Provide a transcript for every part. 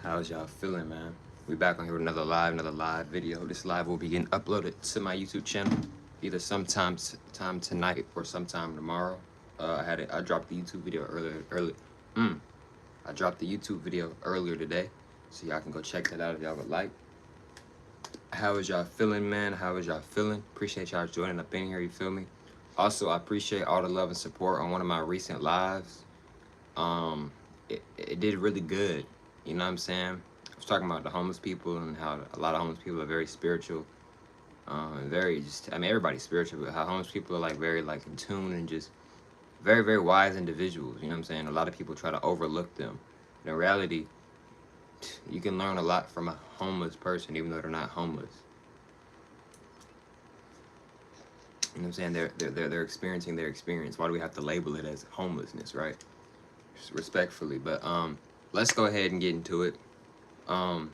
How's y'all feeling, man? We back on here with another live video. This live will be getting uploaded to my YouTube channel either sometime tonight or sometime tomorrow. I dropped the YouTube video I dropped the YouTube video earlier today, so y'all can go check that out if y'all would like. How is y'all feeling, man? How is y'all feeling? Appreciate y'all joining up in here. You feel me? Also, I appreciate all the love and support on one of my recent lives. It did really good. You know what I'm saying? I was talking about the homeless people and how a lot of homeless people are very spiritual, and very just. I mean, everybody's spiritual, but how homeless people are like very like in tune and just very very wise individuals. You know what I'm saying? A lot of people try to overlook them. But in reality, you can learn a lot from a homeless person, even though they're not homeless. You know what I'm saying? They're experiencing their experience. Why do we have to label it as homelessness, right? Just respectfully, but let's go ahead and get into it. I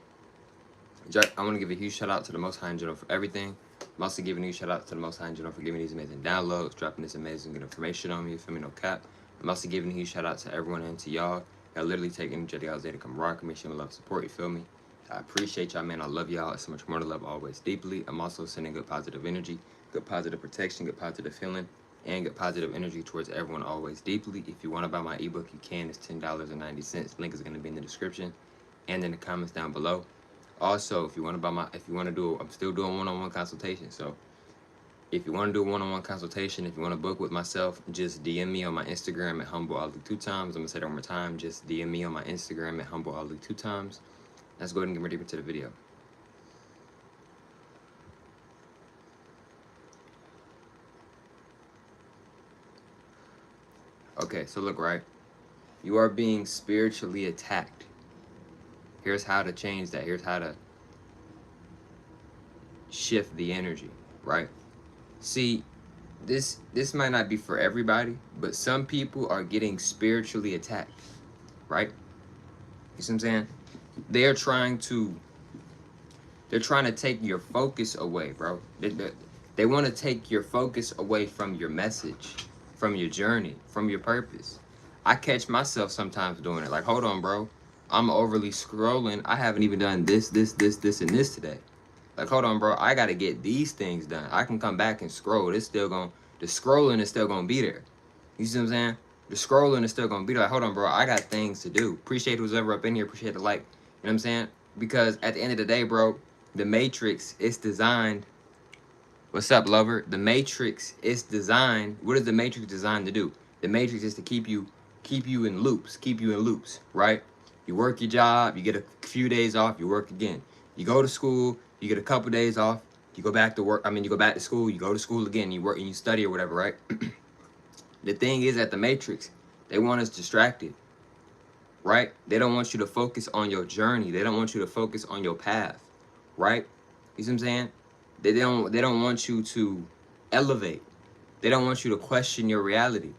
want to give a huge shout out to the Most High in general for everything. I'm also giving a huge shout out to the Most High in general for giving these amazing downloads, dropping this amazing good information on me. You feel me? No cap. I'm also giving a huge shout out to everyone and to y'all. Y'all literally take energy out of y'all day to come rock me, show me love, support. You feel me? I appreciate y'all, man. I love y'all. It's so much more to love always deeply. I'm also sending good positive energy, good positive protection, good positive feeling, and good positive energy towards everyone always deeply. If you want to buy my ebook, you can. It's $10.90. Link is going to be in the description and in the comments down below. Also, if you want to do, I'm still doing one-on-one consultation. So if you want to do a one-on-one consultation, if you want to book with myself, just DM me on my Instagram at HumbleAli2times. I'm going to say that one more time. Just DM me on my Instagram at HumbleAli2times. Let's go ahead and get ready to the video. Okay, so look, right? You are being spiritually attacked. Here's how to change that. Here's how to shift the energy, right? See, this might not be for everybody, but some people are getting spiritually attacked, right? You see what I'm saying? They're trying to take your focus away, bro. They want to take your focus away from your message, from your journey, from your purpose. I catch myself sometimes doing it. Like, hold on, bro. I'm overly scrolling. I haven't even done this, and this today. Like, hold on, bro. I got to get these things done. I can come back and scroll. The scrolling is still going to be there. You see what I'm saying? The scrolling is still going to be there. Like, hold on, bro. I got things to do. Appreciate who's ever up in here. Appreciate the like. You know what I'm saying? Because at the end of the day, bro, the Matrix is designed. What's up, lover? The Matrix is designed. What is the Matrix designed to do? The Matrix is to keep you in loops, right? You work your job, you get a few days off, you work again. You go to school, you get a couple days off, you go back to work. You go back to school, you go to school again, you work and you study or whatever, right? The thing is, at the Matrix, they want us distracted, right? They don't want you to focus on your journey. They don't want you to focus on your path, right? You see what I'm saying? They don't want you to elevate. They don't want you to question your reality,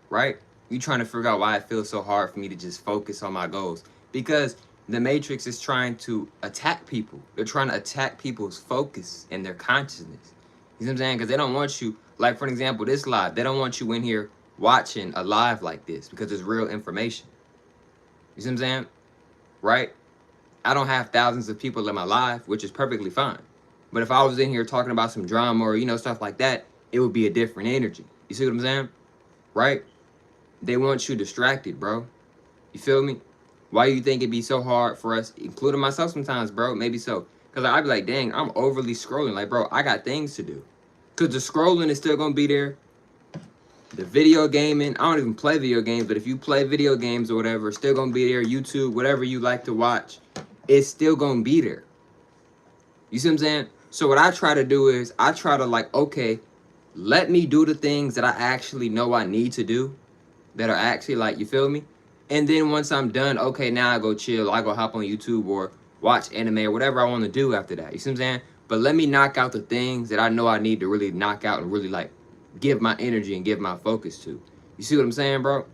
right? You trying to figure out why it feels so hard for me to just focus on my goals. Because the Matrix is trying to attack people. They're trying to attack people's focus and their consciousness. You see what I'm saying? Because they don't want you, like for example, this live, they don't want you in here watching a live like this because it's real information. You see what I'm saying? Right? I don't have thousands of people in my live, which is perfectly fine. But if I was in here talking about some drama or, stuff like that, it would be a different energy. You see what I'm saying? Right? They want you distracted, bro. You feel me? Why do you think it'd be so hard for us, including myself sometimes, bro? Maybe so. Because I'd be like, dang, I'm overly scrolling. Like, bro, I got things to do. Because the scrolling is still going to be there. The video gaming, I don't even play video games, but if you play video games or whatever, it's still going to be there. YouTube, whatever you like to watch, it's still going to be there. You see what I'm saying? So what I try to do is I try to like, okay, let me do the things that I actually know I need to do that are actually like, you feel me? And then once I'm done, okay, now I go chill. I go hop on YouTube or watch anime or whatever I want to do after that. You see what I'm saying? But let me knock out the things that I know I need to really knock out and really like give my energy and give my focus to. You see what I'm saying, bro?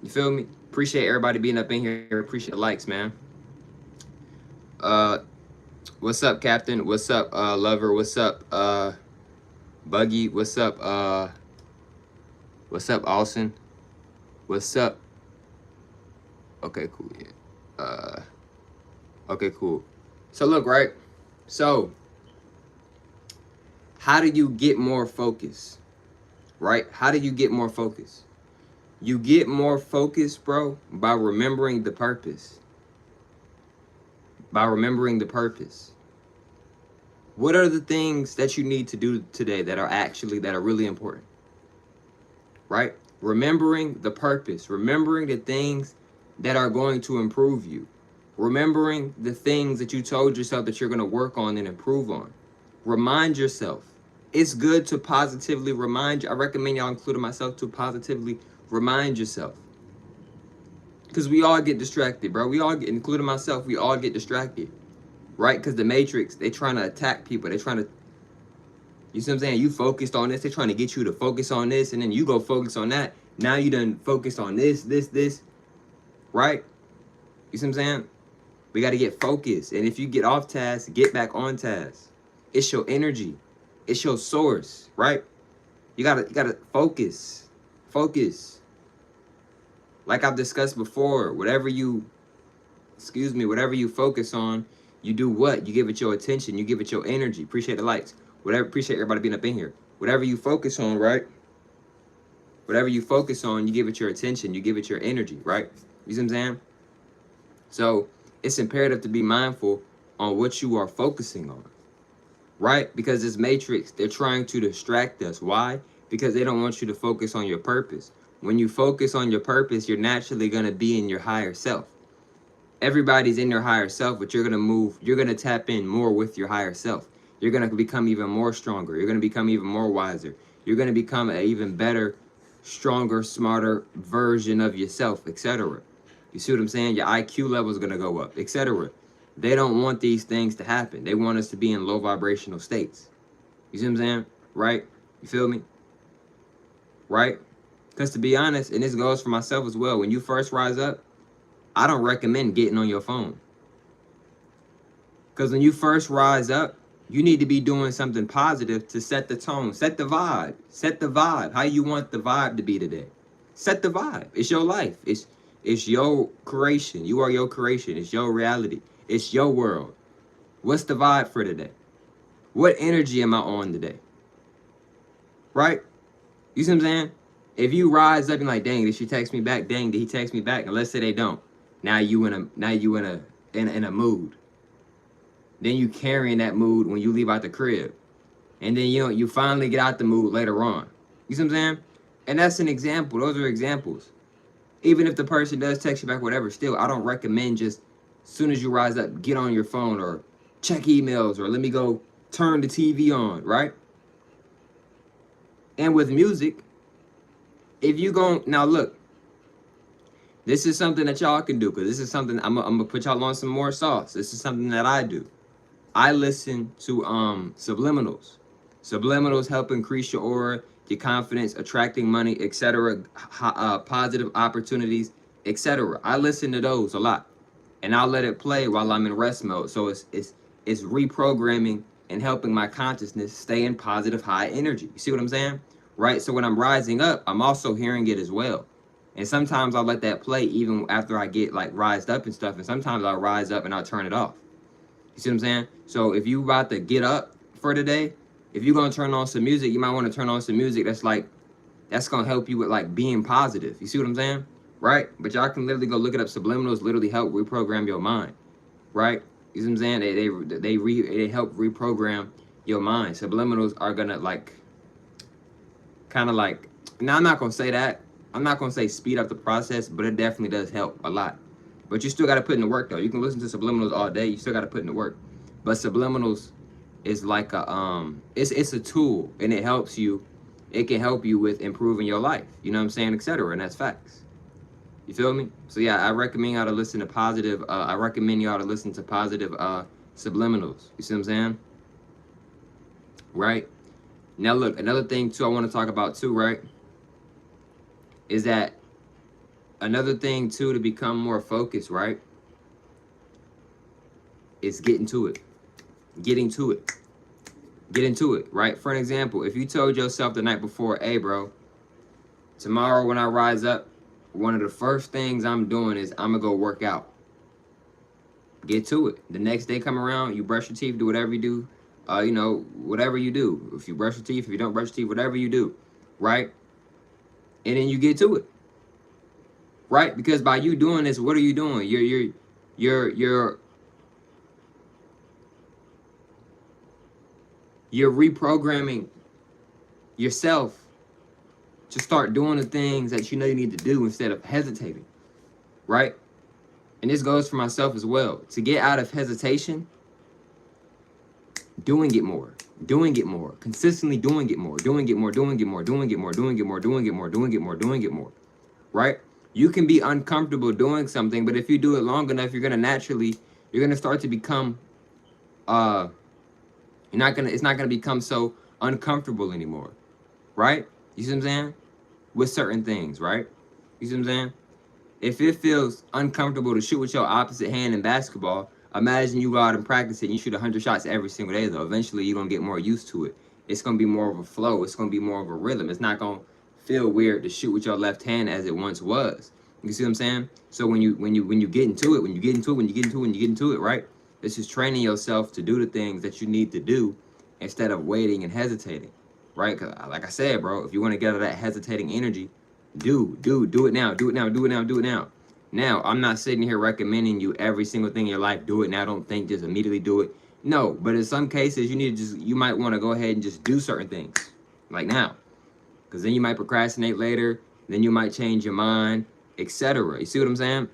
You feel me? Appreciate everybody being up in here. Appreciate the likes, man. What's up, Captain? What's up, Lover? What's up, Buggy? What's up, Austin? What's up? Okay, cool, yeah. Okay, cool. So look, right? So how do you get more focus? Right? How do you get more focus? You get more focus, bro, by remembering the purpose. By remembering the purpose. What are the things that you need to do today that are really important? Right? Remembering the purpose, remembering the things that are going to improve you, remembering the things that you told yourself that you're going to work on and improve on. Remind yourself. It's good to positively remind you. I recommend y'all, including myself, to positively remind yourself. Because we all get distracted, bro. We all get, including myself, we all get distracted. Right? Because the Matrix, they trying to attack people. They trying to, you see what I'm saying? You focused on this. They're trying to get you to focus on this. And then you go focus on that. Now you done focused on this. Right? You see what I'm saying? We got to get focused. And if you get off task, get back on task. It's your energy. It's your source, right? You gotta focus. Focus. Like I've discussed before, whatever you focus on, you do what? You give it your attention. You give it your energy. Appreciate the lights. Appreciate everybody being up in here. Whatever you focus on, right? Whatever you focus on, you give it your attention. You give it your energy, right? You see what I'm saying? So it's imperative to be mindful on what you are focusing on, right? Because this matrix, they're trying to distract us. Why? Because they don't want you to focus on your purpose. When you focus on your purpose, you're naturally going to be in your higher self. Everybody's in their higher self, but you're going to tap in more with your higher self. You're going to become even more stronger. You're going to become even more wiser. You're going to become an even better, stronger, smarter version of yourself, etc. You see what I'm saying? Your IQ level is going to go up, etc. They don't want these things to happen. They want us to be in low vibrational states. You see what I'm saying? Right? You feel me? Right? Because to be honest, and this goes for myself as well, when you first rise up, I don't recommend getting on your phone. Because when you first rise up, you need to be doing something positive to set the tone, set the vibe, how you want the vibe to be today. Set the vibe. It's your life. It's your creation. You are your creation. It's your reality. It's your world. What's the vibe for today? What energy am I on today? Right? You see what I'm saying? If you rise up and like, dang, did she text me back? Dang, did he text me back? And let's say they don't. Now you in a mood. Then you carrying that mood when you leave out the crib. And then you finally get out the mood later on. You see what I'm saying? And that's an example. Those are examples. Even if the person does text you back, whatever, still, I don't recommend just as soon as you rise up, get on your phone or check emails or let me go turn the TV on, right? And with music, if you go, now look, this is something that y'all can do, because this is something, I'm gonna put y'all on some more sauce. This is something that I do. I listen to subliminals. Subliminals help increase your aura, your confidence, attracting money, etc., positive opportunities, etc. I listen to those a lot, and I'll let it play while I'm in rest mode. So it's reprogramming and helping my consciousness stay in positive high energy. You see what I'm saying? Right? So when I'm rising up, I'm also hearing it as well. And sometimes I'll let that play even after I get like rised up and stuff. And sometimes I'll rise up and I'll turn it off. You see what I'm saying? So if you about to get up for the day, if you're going to turn on some music, you might want to turn on some music that's going to help you with like being positive. You see what I'm saying? Right? But y'all can literally go look it up. Subliminals literally help reprogram your mind. Right? You see what I'm saying? They help reprogram your mind. Subliminals are going to now I'm not going to say that. I'm not going to say speed up the process, but it definitely does help a lot. But you still got to put in the work, though. You can listen to subliminals all day. You still got to put in the work. But subliminals is like it's a tool, and it helps you. It can help you with improving your life. You know what I'm saying, etc. And that's facts. You feel me? So yeah, I recommend y'all to listen to positive. I recommend y'all to listen to positive subliminals. You see what I'm saying? Right? Now look, another thing too I want to talk about too, right? Is that another thing too to become more focused, right? Is getting to it. Getting to it. Get into it, right? For an example, if you told yourself the night before, hey bro, tomorrow when I rise up, one of the first things I'm doing is I'm gonna go work out. Get to it. The next day come around, you brush your teeth, do whatever you do. Whatever you do. If you brush your teeth, if you don't brush your teeth, whatever you do, right? And then you get to it, right? Because by you doing this, what are you doing? You're reprogramming yourself to start doing the things that you know you need to do instead of hesitating, right? And this goes for myself as well. To get out of hesitation, doing it more, consistently doing it more, right? You can be uncomfortable doing something, but if you do it long enough, you're gonna start to become, it's not gonna become so uncomfortable anymore, right? You see what I'm saying? With certain things, right? You see what I'm saying? If it feels uncomfortable to shoot with your opposite hand in basketball, imagine you go out and practice it and you shoot 100 shots every single day, though. Eventually, you're going to get more used to it. It's going to be more of a flow. It's going to be more of a rhythm. It's not going to feel weird to shoot with your left hand as it once was. You see what I'm saying? So when you get into it, right? This is training yourself to do the things that you need to do instead of waiting and hesitating, right? Because like I said, bro, if you want to get out of that hesitating energy, do it now. Now, I'm not sitting here recommending you every single thing in your life. Do it now. Don't think just immediately do it. No, but in some cases, you might want to go ahead and just do certain things like now, because then you might procrastinate later. Then you might change your mind, etc. You see what I'm saying?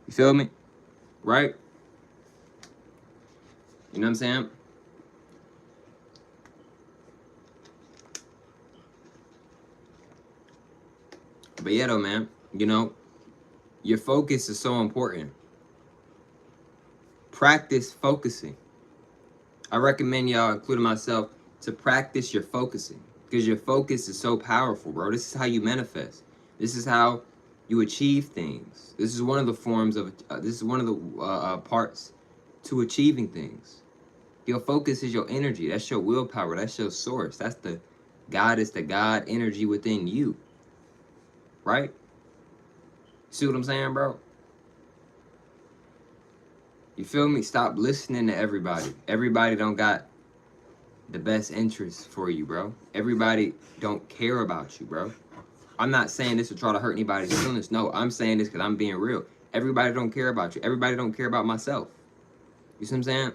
You feel me? Right? You know what I'm saying? But yeah, though, man, your focus is so important. Practice focusing. I recommend y'all, including myself, to practice your focusing, because your focus is so powerful, bro. This is how you manifest. This is how you achieve things. This is one of the forms of, this is one of the parts to achieving things. Your focus is your energy. That's your willpower. That's your source. That's the God energy within you. Right? See what I'm saying, bro? You feel me? Stop listening to everybody. Everybody don't got the best interests for you, bro. Everybody don't care about you, bro. I'm not saying this to try to hurt anybody's feelings. No, I'm saying this because I'm being real. Everybody don't care about you. Everybody don't care about myself. You see what I'm saying?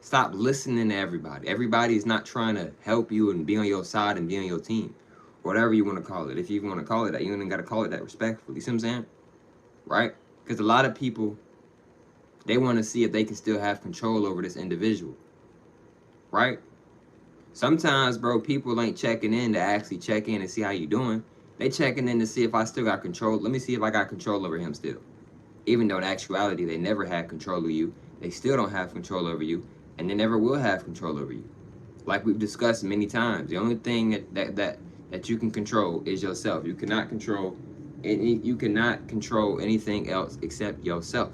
Stop listening to everybody. Everybody is not trying to help you and be on your side and be on your team. Whatever you want to call it. If you even want to call it that, you don't even got to call it that respectfully. You see what I'm saying? Right? Because a lot of people, they want to see if they can still have control over this individual. Right? Sometimes, bro, people ain't checking in to actually check in and see how you doing. They checking in to see if I still got control. Let me see if I got control over him still. Even though in actuality, they never had control of you. They still don't have control over you. And they never will have control over you. Like we've discussed many times. The only thing that you can control is yourself. You cannot control anything else except yourself.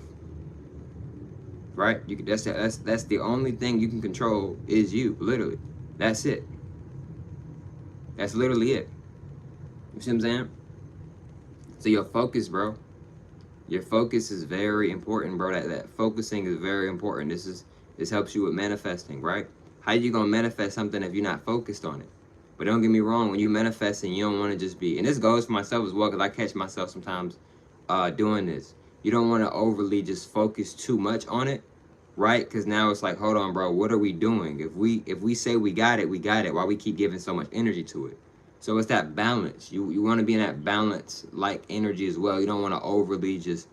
Right? That's the only thing you can control is you, literally. That's it. That's literally it. You see what I'm saying? So your focus, bro. Your focus is very important, bro. That focusing is very important. This helps you with manifesting, right? How you gonna manifest something if you're not focused on it? But don't get me wrong, when you manifesting, you don't want to just be, and this goes for myself as well, because I catch myself sometimes doing this. You don't want to overly just focus too much on it, right? Because now it's like, hold on, bro, what are we doing? If we say we got it, why we keep giving so much energy to it? So it's that balance. You want to be in that balance like energy as well. You don't want to overly just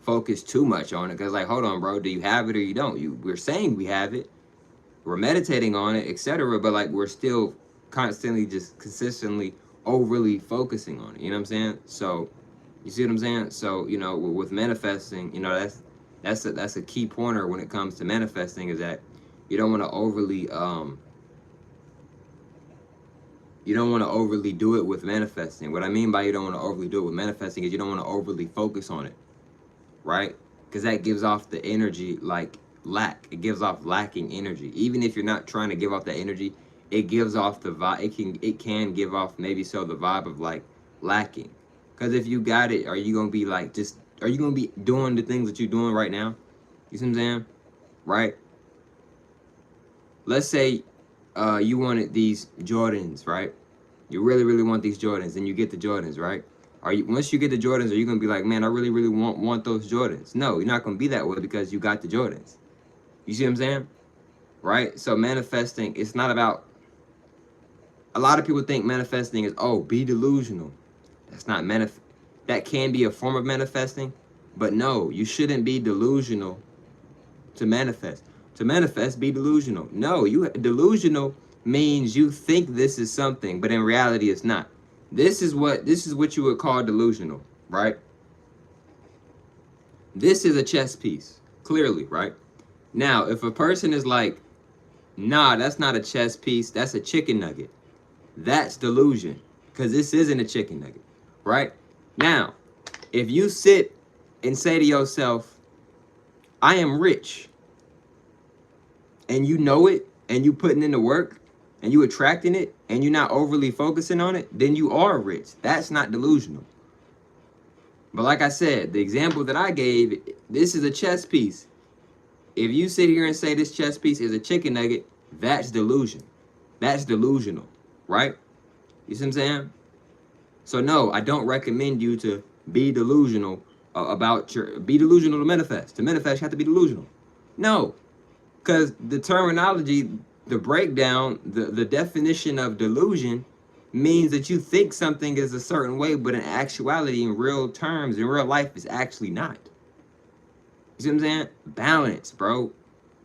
focus too much on it, because like, hold on, bro, do you have it or you don't? We're saying we have it, we're meditating on it, etc., but like we're still constantly just consistently overly focusing on it. You know what I'm saying? So you see what I'm saying? So with manifesting, that's a key pointer when it comes to manifesting, is that you don't want to overly do it with manifesting. What I mean by you don't want to overly do it with manifesting is you don't want to overly focus on it, right? Because that gives off the energy like lack. It gives off lacking energy. Even if you're not trying to give off that energy, it gives off the vibe. It can give off maybe so the vibe of like lacking, Because if you got it, are you gonna be like are you gonna be doing the things that you're doing right now? You see what I'm saying? Right? Let's say you wanted these Jordans, right? You really, really want these Jordans, and you get the Jordans, right? Are you once you get the Jordans, are you gonna be like, man, I really, really want those Jordans? No, you're not gonna be that way because you got the Jordans. You see what I'm saying? Right? So manifesting, it's not about. A lot of people think manifesting is, oh, be delusional. That's not That can be a form of manifesting, but no, you shouldn't be delusional to manifest. To manifest, be delusional. No, delusional means you think this is something, but in reality it's not. This is what you would call delusional, right? This is a chess piece, clearly, right? Now, if a person is like, nah, that's not a chess piece, that's a chicken nugget. That's delusion, because this isn't a chicken nugget, right? Now, if you sit and say to yourself, I am rich, and you know it, and you putting in the work, and you attracting it, and you're not overly focusing on it, then you are rich. That's not delusional. But like I said, the example that I gave, this is a chess piece. If you sit here and say this chess piece is a chicken nugget, that's delusion. That's delusional, right? You see what I'm saying? So no, I don't recommend you to be delusional be delusional to manifest. To manifest, you have to be delusional. No, because the terminology, the breakdown, the definition of delusion means that you think something is a certain way, but in actuality, in real terms, in real life, it's actually not. You see what I'm saying? Balance, bro.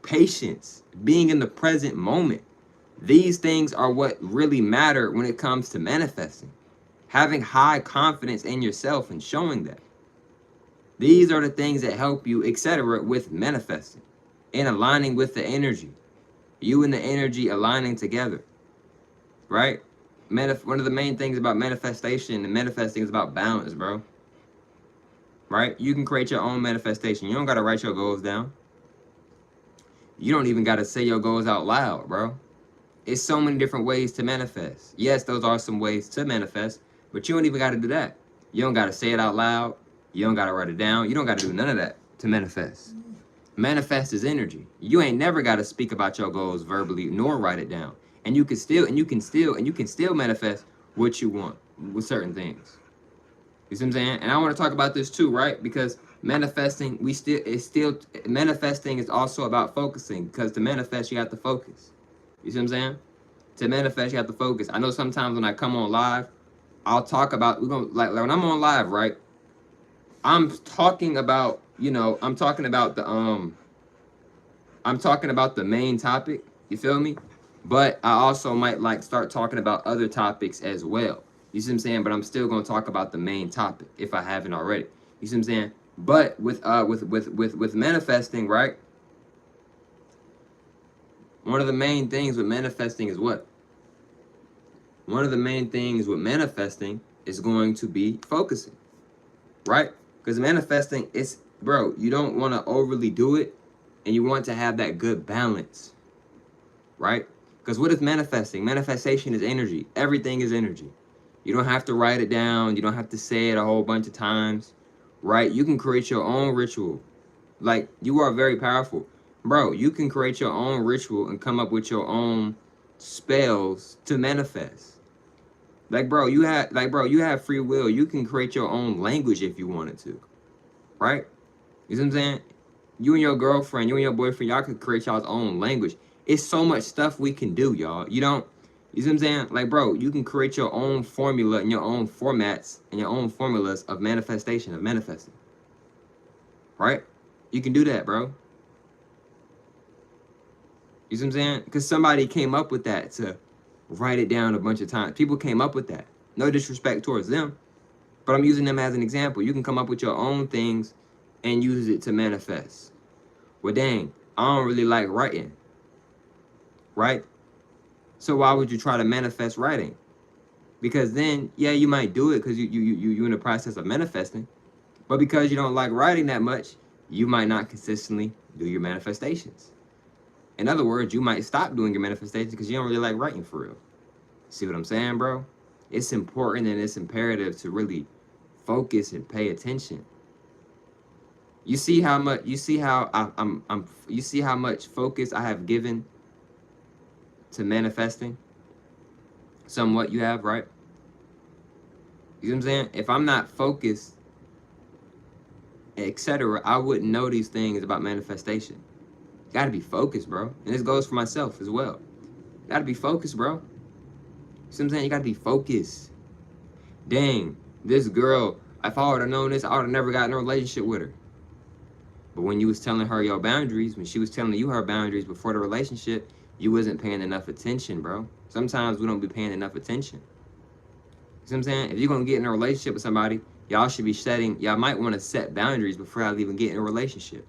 Patience. Being in the present moment. These things are what really matter when it comes to manifesting. Having high confidence in yourself and showing that. These are the things that help you, etc., with manifesting and aligning with the energy. You and the energy aligning together, right? One of the main things about manifestation and manifesting is about balance, bro. Right? You can create your own manifestation. You don't got to write your goals down. You don't even got to say your goals out loud, bro. It's so many different ways to manifest. Yes, those are some ways to manifest, but you don't even got to do that. You don't got to say it out loud. You don't got to write it down. You don't got to do none of that to manifest. Manifest is energy. You ain't never got to speak about your goals verbally nor write it down. And you can still manifest what you want with certain things. You see what I'm saying? And I want to talk about this too, right? Because manifesting, manifesting is also about focusing. Because to manifest, you have to focus. You see what I'm saying? To manifest, you have to focus. I know sometimes when I come on live, I'll talk about, like when I'm on live, right? I'm talking about the main topic, you feel me? But I also might start talking about other topics as well. You see what I'm saying? But I'm still gonna talk about the main topic if I haven't already. You see what I'm saying? But with manifesting, right? One of the main things with manifesting is what? One of the main things with manifesting is going to be focusing, right? Because manifesting is, bro, you don't want to overly do it, and you want to have that good balance, right? Because what is manifesting? Manifestation is energy. Everything is energy. You don't have to write it down. You don't have to say it a whole bunch of times, right? You can create your own ritual. Like, you are very powerful. Bro, you can create your own ritual and come up with your own spells to manifest. Like, bro, you have free will. You can create your own language if you wanted to, right? You see what I'm saying? You and your girlfriend, you and your boyfriend, y'all could create y'all's own language. It's so much stuff we can do, y'all. You see what I'm saying? Like, bro, you can create your own formula and your own formats and your own formulas of manifestation, of manifesting, right? You can do that, bro. You see what I'm saying? Because somebody came up with that to write it down a bunch of times. People came up with that. No disrespect towards them, but I'm using them as an example. You can come up with your own things and use it to manifest. Well, dang, I don't really like writing, right? So why would you try to manifest writing? Because then, yeah, you might do it because you're in the process of manifesting, but because you don't like writing that much, you might not consistently do your manifestations. In other words, you might stop doing your manifestations because you don't really like writing for real. See what I'm saying, bro? It's important and it's imperative to really focus and pay attention. You see how much, you see how you see how much focus I have given to manifesting? Somewhat you have, right? You know what I'm saying? If I'm not focused, etc., I wouldn't know these things about manifestation. You gotta be focused, bro. And this goes for myself as well. You gotta be focused, bro. You see what I'm saying? You gotta be focused. Dang, this girl, if I would have known this, I would have never gotten in a relationship with her. But when you was telling her your boundaries, when she was telling you her boundaries before the relationship, you wasn't paying enough attention, bro. Sometimes we don't be paying enough attention. You see what I'm saying? If you're gonna get in a relationship with somebody, y'all should be y'all might want to set boundaries before y'all even get in a relationship.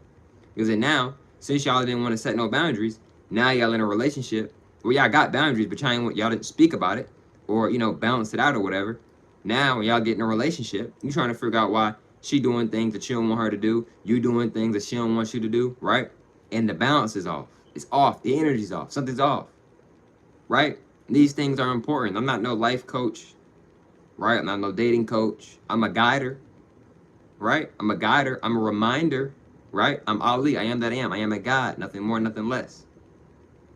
Because then now, since y'all didn't want to set no boundaries, now y'all in a relationship where y'all got boundaries, but y'all didn't speak about it or, balance it out or whatever. Now, when y'all get in a relationship, you trying to figure out why she doing things that you don't want her to do, you doing things that she don't want you to do, right? And the balance is off. It's off. The energy's off. Something's off, right? These things are important. I'm not no life coach, right? I'm not no dating coach. I'm a guider, right? I'm a guider. I'm a reminder, right? I'm Ali. I am that I am. I am a God. Nothing more, nothing less,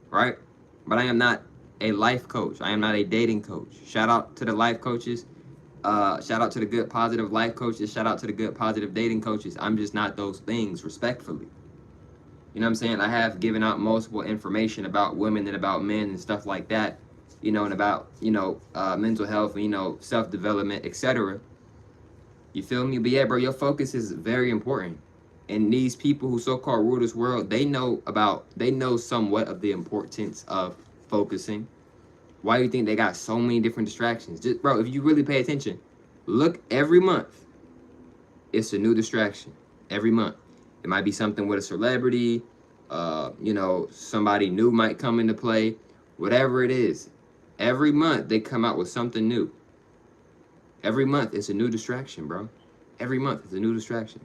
right? But I am not a life coach. I am not a dating coach. Shout out to the life coaches. Shout out to the good, positive life coaches. Shout out to the good, positive dating coaches. I'm just not those things, respectfully. You know what I'm saying? I have given out multiple information about women and about men and stuff like that, and about, mental health and, self-development, etc. You feel me? But yeah, bro, your focus is very important. And these people who so-called rule this world, they know somewhat of the importance of focusing. Why do you think they got so many different distractions? Just, bro, if you really pay attention, look every month. It's a new distraction every month. It might be something with a celebrity, somebody new might come into play, whatever it is. Every month they come out with something new. Every month it's a new distraction, bro. Every month it's a new distraction.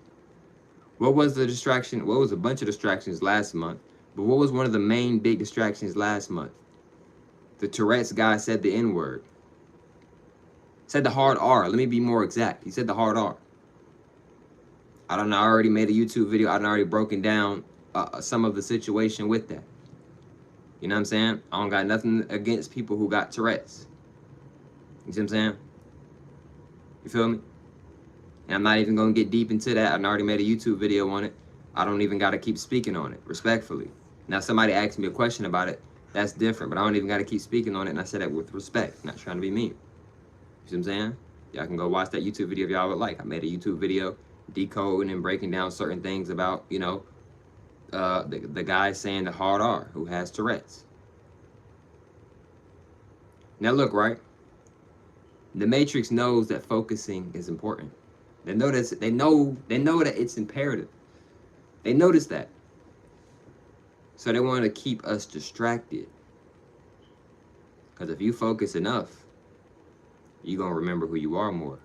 What was the distraction? What was a bunch of distractions last month? But what was one of the main big distractions last month? The Tourette's guy said the N-word. Said the hard R. Let me be more exact. He said the hard R. I don't know. I already made a YouTube video. I already broken down some of the situation with that. You know what I'm saying? I don't got nothing against people who got Tourette's. You see what I'm saying? You feel me? And I'm not even going to get deep into that. I already made a YouTube video on it. I don't even got to keep speaking on it, respectfully. Now, somebody asked me a question about it. That's different, but I don't even got to keep speaking on it. And I said that with respect, not trying to be mean. You see what I'm saying? Y'all can go watch that YouTube video if y'all would like. I made a YouTube video decoding and breaking down certain things about, the guy saying the hard R who has Tourette's. Now, look, right? The Matrix knows that focusing is important. They know that it's imperative. They notice that. So they want to keep us distracted. Because if you focus enough, you're going to remember who you are more.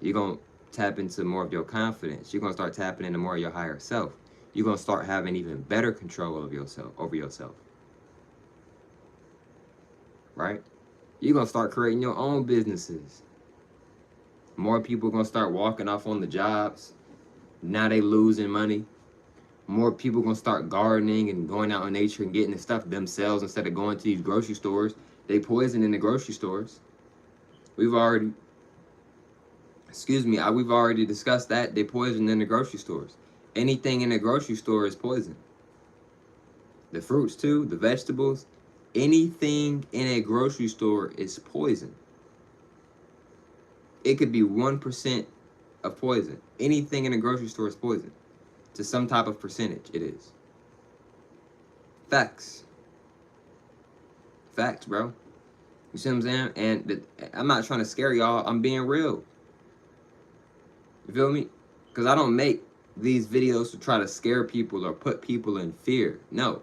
You're going to tap into more of your confidence. You're going to start tapping into more of your higher self. You're going to start having even better control of yourself, over yourself. Right? You're going to start creating your own businesses. More people are going to start walking off on the jobs. Now they losing money. More people are going to start gardening and going out in nature and getting the stuff themselves instead of going to these grocery stores. They poison in the grocery stores. We've already discussed that. They poison in the grocery stores. Anything in the grocery store is poison. The fruits too, the vegetables. Anything in a grocery store is poison. It could be 1% of poison. Anything in a grocery store is poison. To some type of percentage, it is. Facts. Facts, bro. You see what I'm saying? And I'm not trying to scare y'all. I'm being real. You feel me? Because I don't make these videos to try to scare people or put people in fear. No.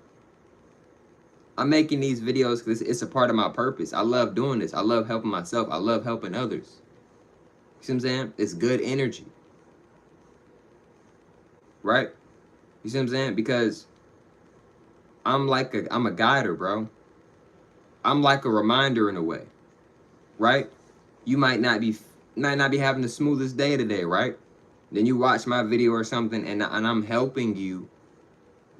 I'm making these videos because it's a part of my purpose. I love doing this. I love helping myself. I love helping others. You see what I'm saying? It's good energy. Right? You see what I'm saying? Because I'm a guider, bro. I'm like a reminder in a way. Right? You might not be might not be having the smoothest day today, right? Then you watch my video or something, and I'm helping you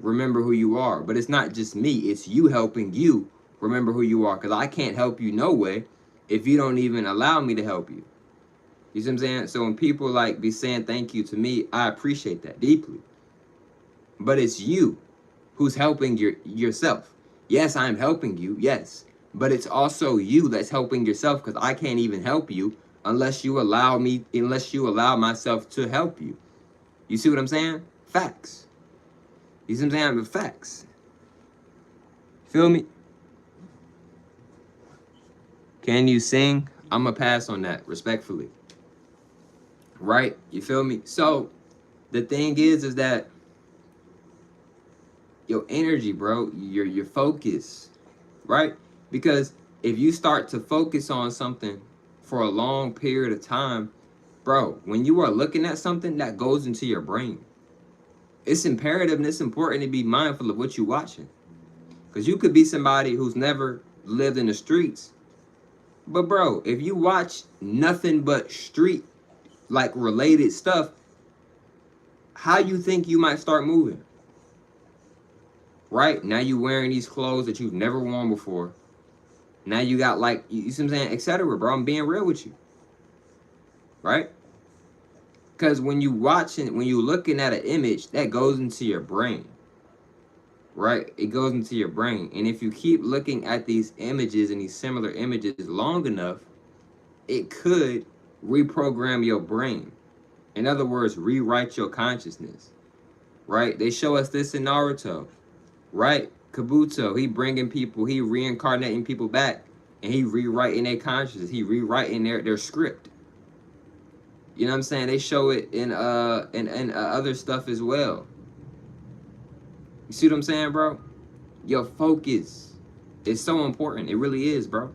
remember who you are. But it's not just me, it's you helping you remember who you are. Because I can't help you no way if you don't even allow me to help you. You see what I'm saying? So when people like be saying thank you to me, I appreciate that deeply. But it's you who's helping yourself. Yes, I'm helping you, yes. But it's also you that's helping yourself, because I can't even help you unless you allow myself to help you. You see what I'm saying? Facts. You see what I'm saying? Facts. Feel me? Can you sing? I'm going to pass on that, respectfully. Right? You feel me? So, the thing is that your energy, bro, your focus, right? Because if you start to focus on something for a long period of time, bro, when you are looking at something, that goes into your brain. It's imperative and it's important to be mindful of what you're watching. Because you could be somebody who's never lived in the streets. But bro, if you watch nothing but street like related stuff, how you think you might start moving? Right? Now you wearing these clothes that you've never worn before. Now you got like, you see what I'm saying, etc. Bro, I'm being real with you. Right? Because when you watching, when you looking at an image, that goes into your brain. Right? It goes into your brain. And if you keep looking at these images and these similar images long enough, it could reprogram your brain. In other words, rewrite your consciousness. Right? They show us this in Naruto. Right? Kabuto, he bringing people, he reincarnating people back, and he rewriting their consciousness. He rewriting their script. You know what I'm saying? They show it in other stuff as well. You see what I'm saying, bro? Your focus is so important. It really is, bro.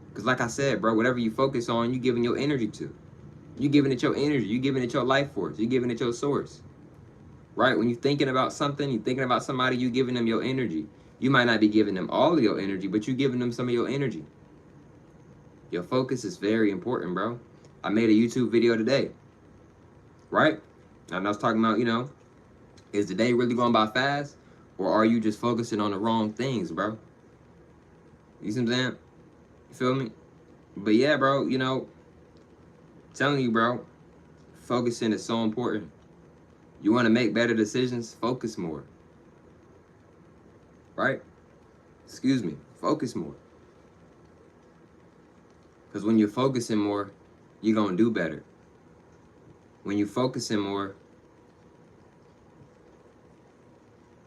Because like I said, bro, whatever you focus on, you giving your energy to. You giving it your energy. You giving it your life force. You giving it your source. Right? When you're thinking about something, you're thinking about somebody, you giving them your energy. You might not be giving them all of your energy, but you giving them some of your energy. Your focus is very important, bro. I made a YouTube video today. Right? And I was talking about, you know, is the day really going by fast? Or are you just focusing on the wrong things, bro? You see what I'm saying? You feel me? But yeah, bro, you know, telling you, bro, focusing is so important. You want to make better decisions? Focus more. Right? Excuse me. Focus more. Because when you're focusing more, you're going to do better. When you're focusing more,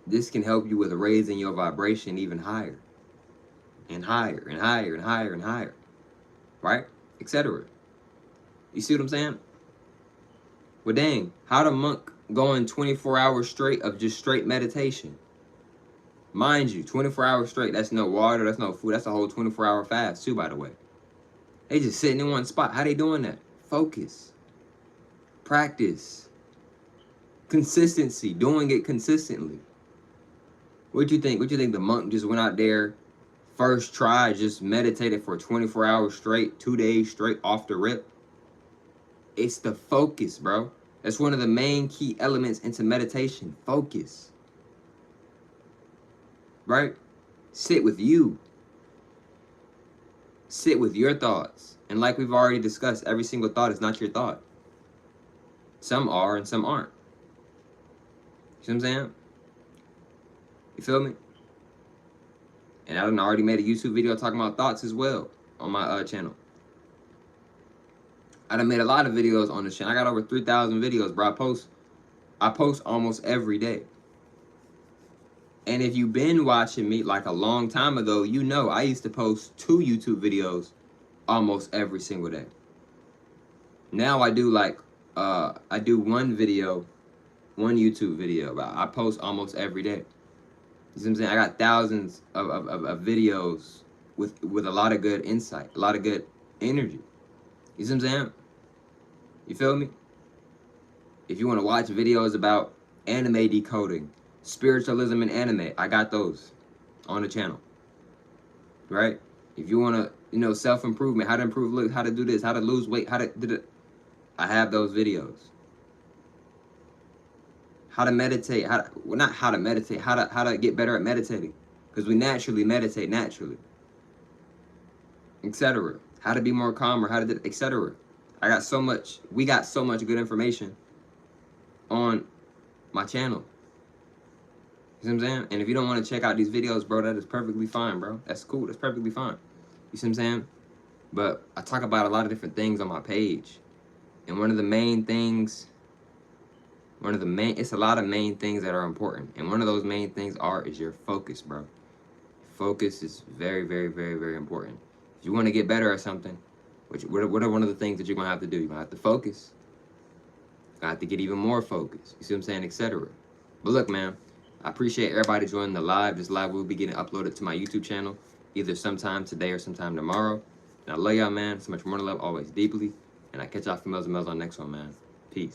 this can help you with raising your vibration even higher. And higher, and higher, and higher, and higher. Right? Etc. You see what I'm saying? Well, dang, how'd a monk going 24 hours straight of just straight meditation? Mind you, 24 hours straight, that's no water, that's no food, that's a whole 24-hour fast too, by the way. They just sitting in one spot. How they doing that? Focus. Practice. Consistency. Doing it consistently. What you think? What you think the monk just went out there, first try, just meditated for 24 hours straight, 2 days straight off the rip? It's the focus, bro. That's one of the main key elements into meditation. Focus. Right? Sit with you. Sit with your thoughts. And like we've already discussed, every single thought is not your thought. Some are and some aren't. You see what I'm saying? You feel me? And I done already made a YouTube video talking about thoughts as well on my channel. I done made a lot of videos on this channel. I got over 3,000 videos, bro. I post almost every day. And if you've been watching me like a long time ago, you know I used to post 2 YouTube videos almost every single day. Now I do like, I do one YouTube video. But I post almost every day. You see what I'm saying? I got thousands of videos with a lot of good insight, a lot of good energy. You see what I'm saying? You feel me? If you want to watch videos about anime decoding, spiritualism and anime, I got those on the channel. Right? If you want to, you know, self-improvement, how to improve look, how to do this, how to lose weight, how to do it. I have those videos. How to meditate, well, not how to meditate, how to get better at meditating, because we naturally meditate naturally, etc. How to be more calmer, how to do, etc. We got so much good information on my channel. You see what I'm saying? And if you don't want to check out these videos, bro, that is perfectly fine, bro. That's cool. That's perfectly fine. You see what I'm saying? But I talk about a lot of different things on my page. And one of the main things, it's a lot of main things that are important. And one of those main things is your focus, bro. Focus is very, very, very, very important. If you want to get better at something, what are one of the things that you're going to have to do? You're going to have to focus. You're going to have to get even more focus. You see what I'm saying? Etc. But look, man, I appreciate everybody joining the live. This live will be getting uploaded to my YouTube channel either sometime today or sometime tomorrow. And I love y'all, man. So much more to love, always deeply. And I catch y'all females and males on the next one, man.